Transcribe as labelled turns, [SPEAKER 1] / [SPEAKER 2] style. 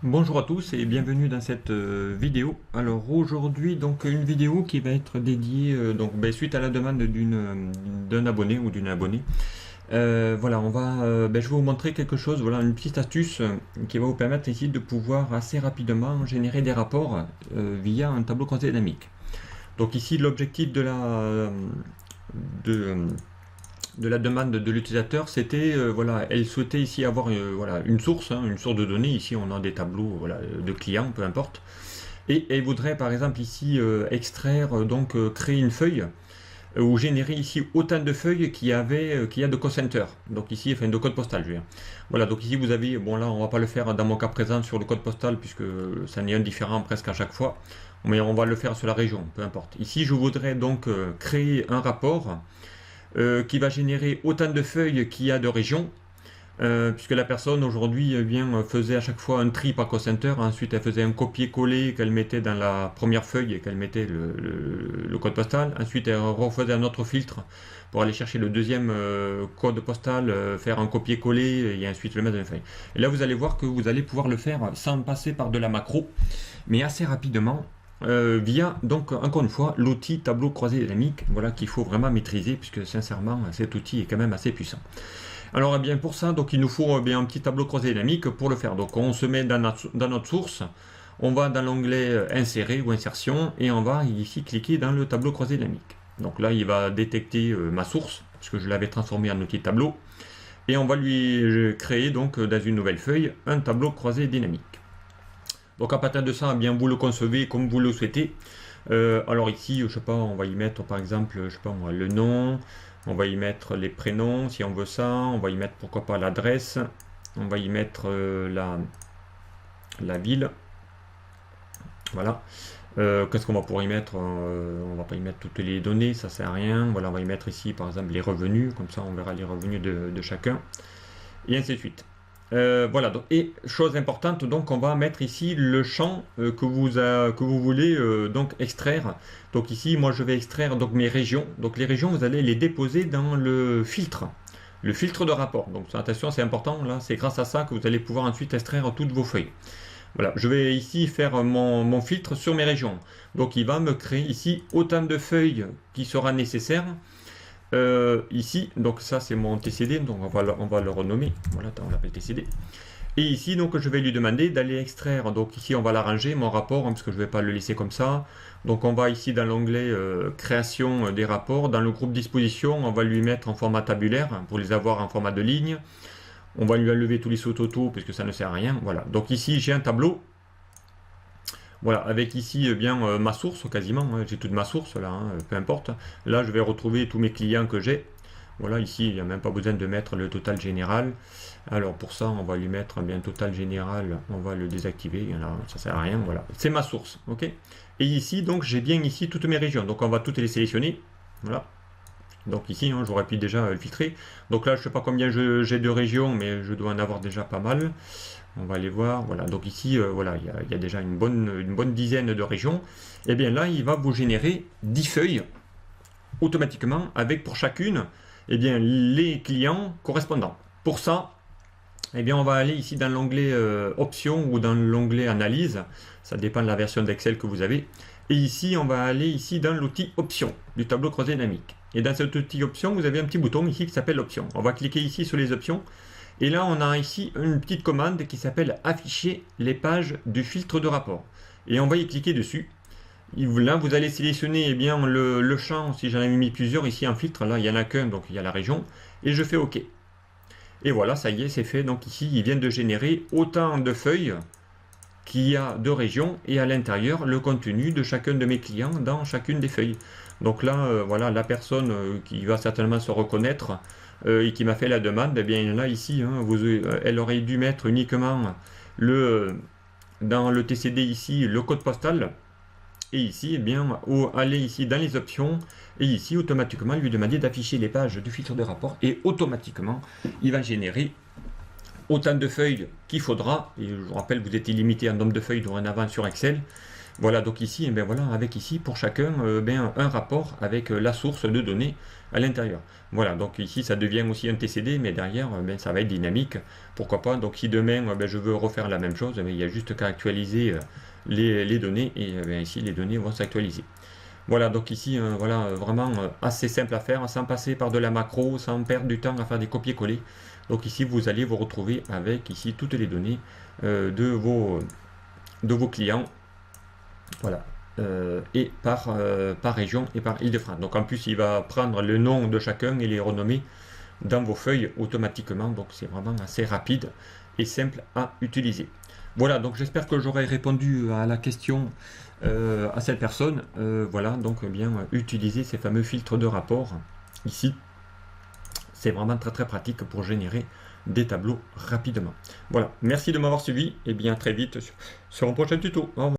[SPEAKER 1] Bonjour à tous et bienvenue dans cette vidéo. Alors aujourd'hui donc une vidéo qui va être dédiée suite à la demande d'un abonné ou d'une abonnée. Voilà, je vais vous montrer quelque chose, voilà une petite astuce qui va vous permettre ici de pouvoir assez rapidement générer des rapports via un tableau croisé dynamique. Donc ici l'objectif de, de la demande de l'utilisateur, c'était voilà, elle souhaitait ici avoir voilà, une source de données. Ici, on a des tableaux voilà, de clients, peu importe. Et elle voudrait par exemple ici extraire, créer une feuille ou générer ici autant de feuilles qu'il y a de call center. Donc ici, enfin de code postal, je veux dire. Voilà, donc ici vous avez, bon là on va pas le faire dans mon cas présent sur le code postal puisque ça n'est un différent presque à chaque fois. Mais on va le faire sur la région, peu importe. Ici, je voudrais donc créer un rapport qui va générer autant de feuilles qu'il y a de régions, puisque la personne aujourd'hui faisait à chaque fois un tri par call center, ensuite elle faisait un copier-coller qu'elle mettait dans la première feuille et qu'elle mettait le code postal, ensuite elle refaisait un autre filtre pour aller chercher le deuxième code postal, faire un copier-coller et ensuite le mettre dans une feuille. Et là vous allez voir que vous allez pouvoir le faire sans passer par de la macro, mais assez rapidement via donc encore une fois l'outil tableau croisé dynamique, voilà qu'il faut vraiment maîtriser puisque sincèrement cet outil est quand même assez puissant. Alors bien pour ça donc il nous faut bien un petit tableau croisé dynamique pour le faire. Donc on se met dans notre source, on va dans l'onglet insérer ou insertion et on va ici cliquer dans le tableau croisé dynamique. Donc là il va détecter ma source puisque je l'avais transformé en outil tableau et on va lui créer donc dans une nouvelle feuille un tableau croisé dynamique. Donc à partir de ça, eh bien vous le concevez comme vous le souhaitez. Alors ici, je sais pas, on va y mettre par exemple, je sais pas moi, le nom, on va y mettre les prénoms si on veut ça, on va y mettre pourquoi pas l'adresse, on va y mettre la ville. Voilà. Qu'est-ce qu'on va pouvoir y mettre? On va pas y mettre toutes les données, ça sert à rien. Voilà, on va y mettre ici par exemple les revenus, comme ça on verra les revenus de chacun, et ainsi de suite. Voilà, donc, et chose importante, donc on va mettre ici le champ que vous voulez donc extraire. Donc ici, moi je vais extraire donc mes régions. Donc les régions, vous allez les déposer dans le filtre de rapport. Donc attention, c'est important, là c'est grâce à ça que vous allez pouvoir ensuite extraire toutes vos feuilles. Voilà, je vais ici faire mon filtre sur mes régions. Donc il va me créer ici autant de feuilles qui sera nécessaire. Ici, donc ça c'est mon TCD, donc on va le renommer, voilà, on l'appelle TCD. Et ici, donc je vais lui demander d'aller extraire, donc ici on va l'arranger, mon rapport, parce que je ne vais pas le laisser comme ça. Donc on va ici dans l'onglet création des rapports, dans le groupe disposition, on va lui mettre en format tabulaire, pour les avoir en format de ligne. On va lui enlever tous les sous-totaux, puisque ça ne sert à rien, voilà. Donc ici j'ai un tableau. Voilà, avec ici ma source quasiment, hein, j'ai toute ma source là, hein, peu importe. Là, je vais retrouver tous mes clients que j'ai. Voilà, ici, il n'y a même pas besoin de mettre le total général. Alors pour ça, on va lui mettre bien total général, on va le désactiver, ça sert à rien, voilà. C'est ma source, ok. Et ici, donc, j'ai bien ici toutes mes régions, donc on va toutes les sélectionner, voilà. Donc ici, hein, j'aurais pu déjà le filtrer. Donc là, je ne sais pas combien j'ai de régions, mais je dois en avoir déjà pas mal. On va aller voir. Voilà. Donc ici, voilà, il y a déjà une bonne dizaine de régions. Et bien là, il va vous générer 10 feuilles automatiquement avec pour chacune bien, les clients correspondants. Pour ça, bien, on va aller ici dans l'onglet options ou dans l'onglet analyse. Ça dépend de la version d'Excel que vous avez. Et ici, on va aller ici dans l'outil options du tableau croisé dynamique. Et dans cet outil options, vous avez un petit bouton ici qui s'appelle options. On va cliquer ici sur les options. Et là, on a ici une petite commande qui s'appelle afficher les pages du filtre de rapport. Et on va y cliquer dessus. Et là, vous allez sélectionner bien, le champ, si j'en avais mis plusieurs ici en filtre. Là, il n'y en a qu'un, donc il y a la région. Et je fais OK. Et voilà, ça y est, c'est fait. Donc ici, il vient de générer autant de feuilles qu'il y a de régions et à l'intérieur, le contenu de chacun de mes clients dans chacune des feuilles. Donc là, voilà, la personne qui va certainement se reconnaître et qui m'a fait la demande, eh bien là, ici, hein, elle aurait dû mettre uniquement dans le TCD ici, le code postal. Et ici, eh bien, aller ici dans les options, et ici, automatiquement, lui demander d'afficher les pages du filtre de rapport, et automatiquement, il va générer autant de feuilles qu'il faudra. Et je vous rappelle, vous êtes illimité en nombre de feuilles dorénavant sur Excel. Voilà, donc ici, eh bien voilà, avec ici, pour chacun, un rapport avec la source de données à l'intérieur. Voilà, donc ici, ça devient aussi un TCD, mais derrière, ça va être dynamique. Pourquoi pas? Donc si demain, je veux refaire la même chose, il y a juste qu'à actualiser les données, et ici, les données vont s'actualiser. Voilà, donc ici, voilà, vraiment assez simple à faire, sans passer par de la macro, sans perdre du temps à faire des copier-coller. Donc ici, vous allez vous retrouver avec ici toutes les données de vos clients, voilà, et par région et par Île-de-France. Donc en plus, il va prendre le nom de chacun et les renommer dans vos feuilles automatiquement. Donc c'est vraiment assez rapide et simple à utiliser. Voilà, donc j'espère que j'aurai répondu à la question à cette personne. Voilà, donc bien utiliser ces fameux filtres de rapport ici. C'est vraiment très très pratique pour générer des tableaux rapidement. Voilà, merci de m'avoir suivi et bien très vite sur un prochain tuto. Au revoir.